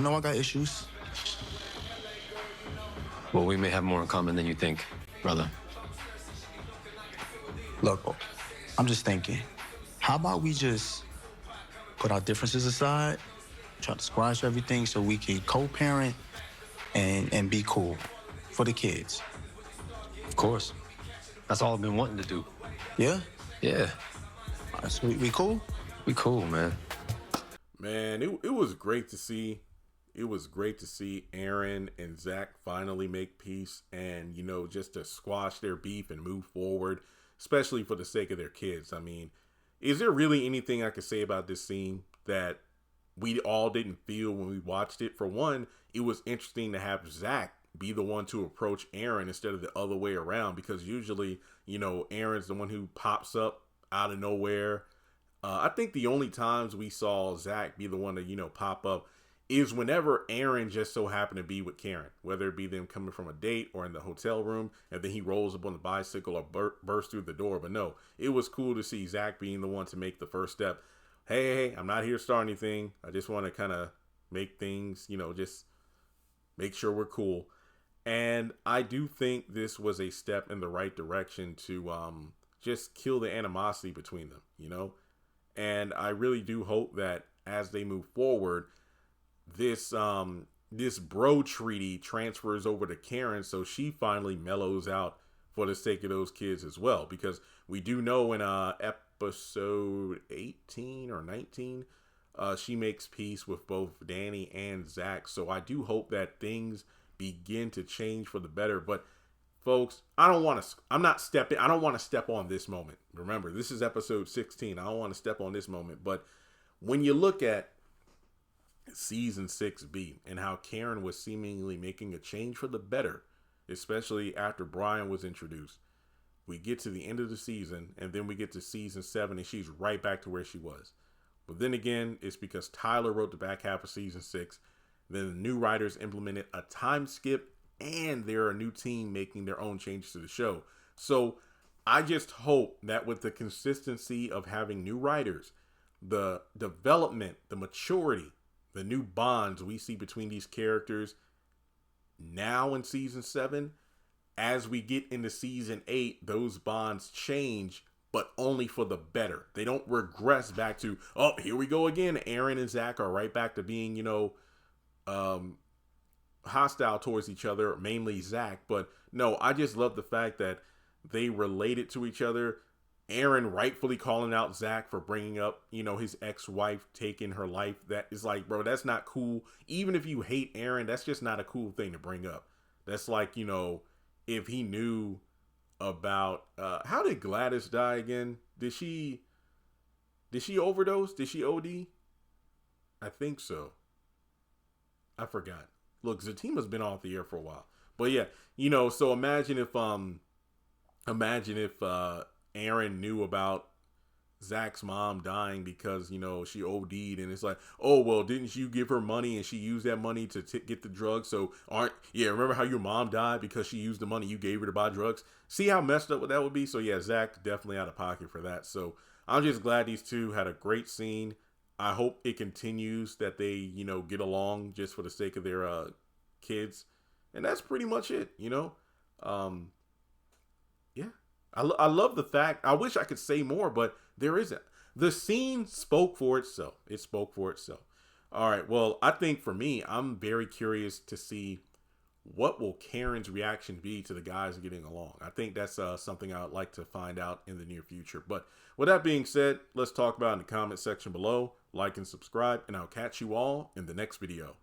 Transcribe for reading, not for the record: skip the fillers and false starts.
I know I got issues. Well, we may have more in common than you think, brother. Look, I'm just thinking, how about we just put our differences aside, try to squash everything so we can co-parent and be cool for the kids. Of course. That's all I've been wanting to do. Yeah? Yeah, All right, so we cool? we cool, man. Man, it was great to see. It was great to see Aaron and Zach finally make peace and, just to squash their beef and move forward, especially for the sake of their kids. I mean, is there really anything I could say about this scene that we all didn't feel when we watched it? For one, it was interesting to have Zach be the one to approach Aaron instead of the other way around, because usually, Aaron's the one who pops up out of nowhere. I think the only times we saw Zach be the one to, pop up is whenever Aaron just so happened to be with Karen, whether it be them coming from a date or in the hotel room, and then he rolls up on the bicycle or bursts through the door. But no, it was cool to see Zach being the one to make the first step. Hey, I'm not here to start anything. I just want to kind of make things, just make sure we're cool. And I do think this was a step in the right direction to just kill the animosity between them, And I really do hope that as they move forward, this bro treaty transfers over to Karen, so she finally mellows out for the sake of those kids as well. Because we do know in episode 18 or 19, she makes peace with both Danny and Zach. So I do hope that things begin to change for the better. But folks, I don't want to step on this moment. Remember, this is episode 16. I don't want to step on this moment. But when you look at season 6B and how Karen was seemingly making a change for the better, especially after Brian was introduced, we get to the end of the season and then we get to season 7 and she's right back to where she was. But then again, it's because Tyler wrote the back half of season 6. Then the new writers implemented a time skip, and they're a new team making their own changes to the show. So I just hope that with the consistency of having new writers, the development, the maturity, the new bonds we see between these characters now in season 7, as we get into season 8, those bonds change, but only for the better. They don't regress back to, oh, here we go again. Aaron and Zach are right back to being, hostile towards each other, mainly Zach. But no, I just love the fact that they related to each other. Aaron rightfully calling out Zach for bringing up, his ex-wife taking her life. That is like, bro, that's not cool. Even if you hate Aaron, that's just not a cool thing to bring up. That's like, if he knew about, how did Gladys die again? Did she overdose? Did she OD? I think so. I forgot. Look, Zatima's been off the air for a while. But yeah, so imagine if Aaron knew about Zach's mom dying because, she OD'd, and it's like, oh, well, didn't you give her money and she used that money to get the drugs? So remember how your mom died because she used the money you gave her to buy drugs? See how messed up that would be? So yeah, Zach definitely out of pocket for that. So I'm just glad these two had a great scene. I hope it continues, that they, get along just for the sake of their kids. And that's pretty much it, Yeah. I love the fact, I wish I could say more, but there isn't. The scene spoke for itself. It spoke for itself. All right. Well, I think for me, I'm very curious to see what will Karen's reaction be to the guys getting along. I think that's something I would like to find out in the near future. But with that being said, let's talk about it in the comment section below. Like and subscribe, and I'll catch you all in the next video.